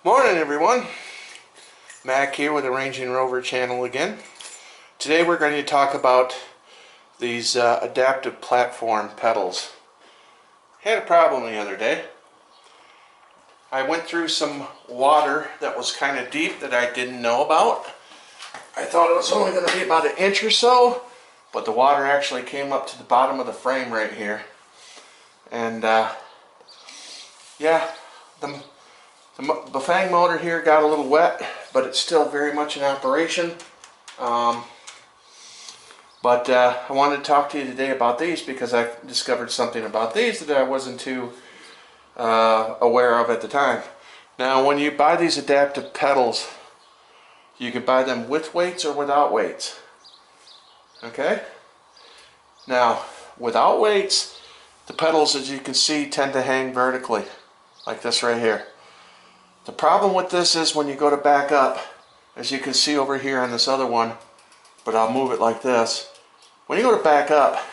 Morning everyone, Mac here with the Ranging Rover channel again. Today we're going to talk about these adaptive platform pedals. Had a problem the other day. I went through some water that was kind of deep that I didn't know about. I thought it was only going to be about an inch or so, but the water actually came up to the bottom of the frame right here. And yeah, the Bafang motor here got a little wet, but it's still very much in operation. I wanted to talk to you today about these because I discovered something about these that I wasn't too aware of at the time. Now, when you buy these adaptive pedals, you can buy them with weights or without weights. Okay? Now, without weights, the pedals, as you can see, tend to hang vertically, like this right here. The problem with this is when you go to back up, as you can see over here on this other one, but I'll move it like this. When you go to back up,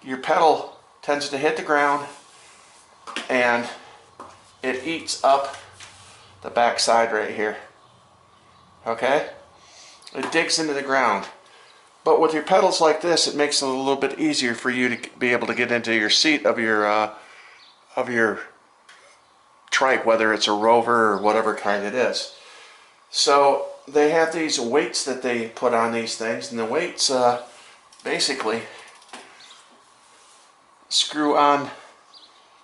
your pedal tends to hit the ground and it eats up the back side right here. Okay? It digs into the ground. But with your pedals like this, it makes it a little bit easier for you to be able to get into your seat of your trike, whether it's a Rover or whatever kind it is. So they have these weights that they put on these things, and the weights basically screw on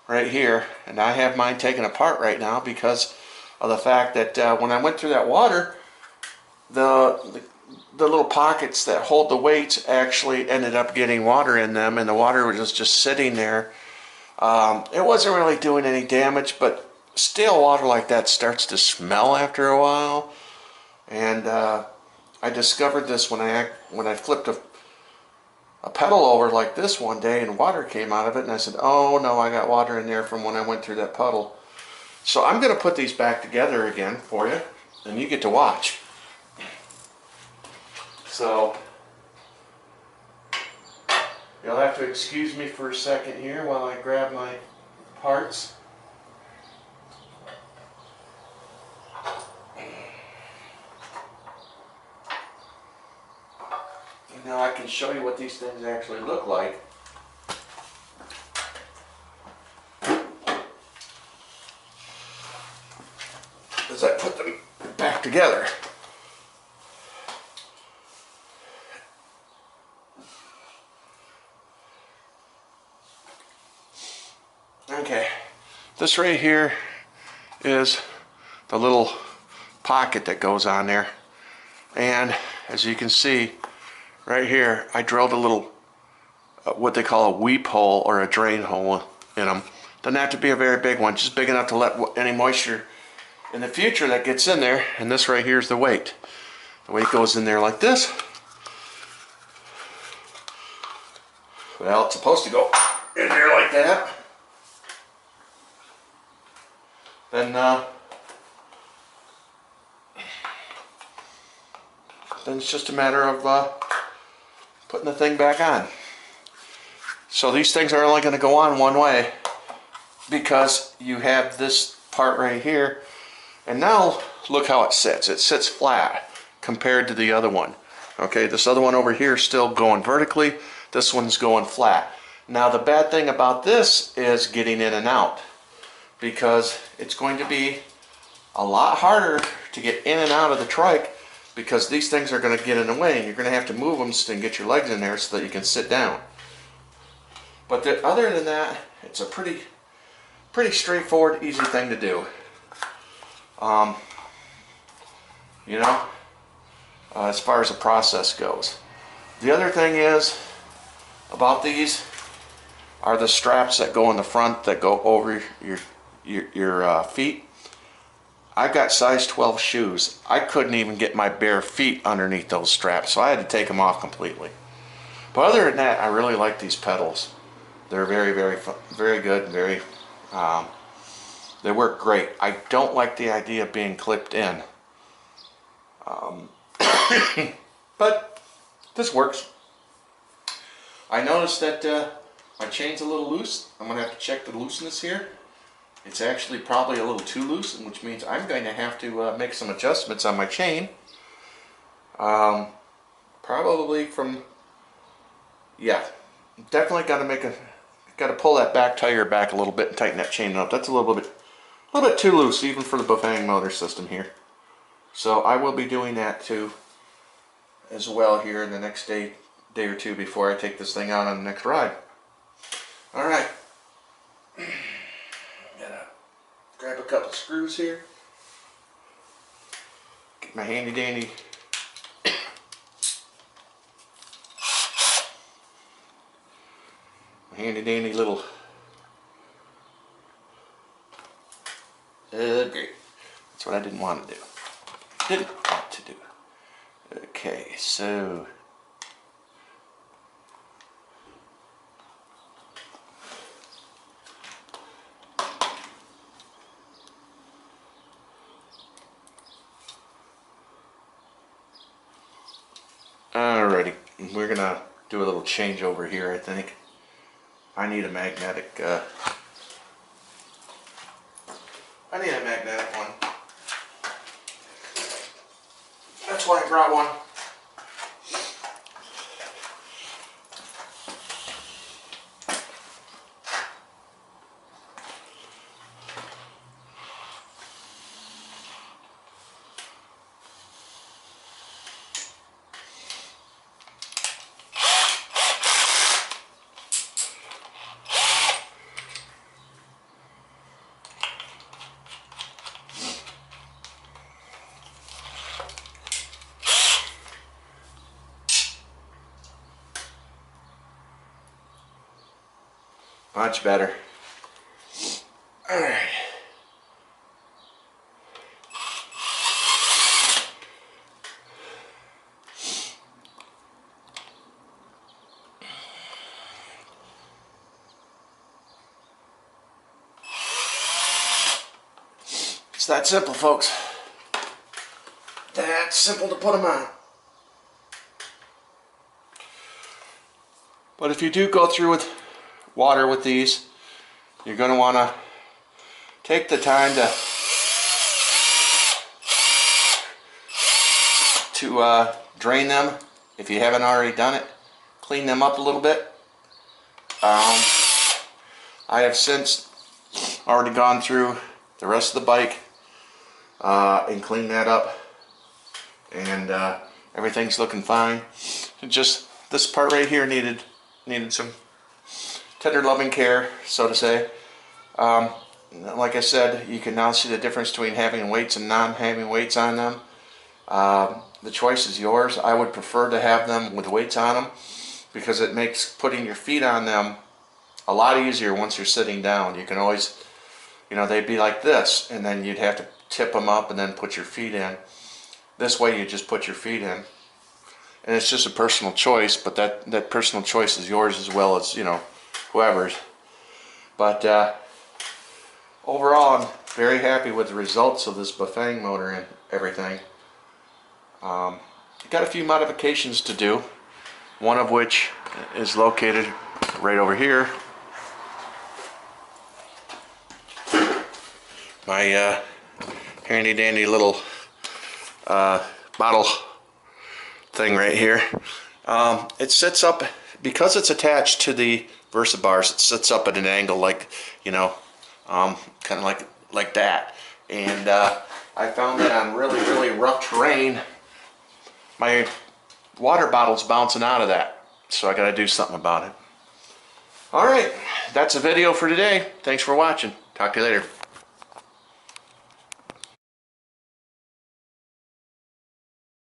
right here, and I have mine taken apart right now because of the fact that when I went through that water, the little pockets that hold the weights actually ended up getting water in them, and the water was just sitting there. It wasn't really doing any damage, but stale water like that starts to smell after a while. And I discovered this when I flipped a pedal over like this one day, and water came out of it, and I said, oh no, I got water in there from when I went through that puddle. So I'm going to put these back together again for you, and you get to watch. So you'll have to excuse me for a second here while I grab my parts. And now I can show you what these things actually look like. As I put them back together. Okay, this right here is the little pocket that goes on there, and as you can see right here, I drilled a little what they call a weep hole or a drain hole in them. Doesn't have to be a very big one, just big enough to let any moisture in the future that gets in there. And this right here is the weight. The weight goes in there like this. Well, it's supposed to go in there like that. Then it's just a matter of putting the thing back on. So these things are only going to go on one way because you have this part right here, and now look how it sits. It sits flat compared to the other one. Okay, this other one over here is still going vertically. This one's going flat. Now the bad thing about this is getting in and out, because it's going to be a lot harder to get in and out of the trike because these things are going to get in the way, and you're going to have to move them and get your legs in there so that you can sit down. But other than that, it's a pretty straightforward, easy thing to do. You know, as far as the process goes. The other thing is about these are the straps that go in the front that go over your feet. I've got size 12 shoes. I couldn't even get my bare feet underneath those straps, so I had to take them off completely. But other than that, I really like these pedals. They're very good. They work great. I don't like the idea of being clipped in, but this works. I noticed that my chain's a little loose. I'm gonna have to check the looseness here It's actually probably a little too loose, which means I'm going to have to make some adjustments on my chain. Probably from, yeah, definitely got to pull that back tire back a little bit and tighten that chain up. That's a little bit too loose even for the Bafang motor system here. So I will be doing that too as well here in the next day or two before I take this thing out on the next ride. All right. Gotta grab a couple screws here. Get my handy dandy little great. That's what I didn't want to do. Okay, so alrighty, we're gonna do a little changeover here. I think I need a magnetic one. That's why I brought one. Much better. All right. It's that simple, folks. That simple to put them on. But if you do go through with water with these, you're going to want to take the time to drain them if you haven't already done it. Clean them up a little bit. I have since already gone through the rest of the bike and cleaned that up, and everything's looking fine. Just this part right here needed some tender loving care, so to say. Like I said, you can now see the difference between having weights and not having weights on them. The choice is yours. I would prefer to have them with weights on them because it makes putting your feet on them a lot easier once you're sitting down. You can always, you know, they'd be like this, and then you'd have to tip them up and then put your feet in. This way you just put your feet in. And it's just a personal choice, but that personal choice is yours as well as, you know, whoever's. But overall, I'm very happy with the results of this Bafang motor and everything. Got a few modifications to do, one of which is located right over here. My handy dandy little bottle thing right here. It sits up, because it's attached to the Versa bars, it sits up at an angle like, you know, kind of like that. And I found that on really rough terrain, my water bottle's bouncing out of that. So I gotta do something about it. Alright, that's the video for today. Thanks for watching. Talk to you later.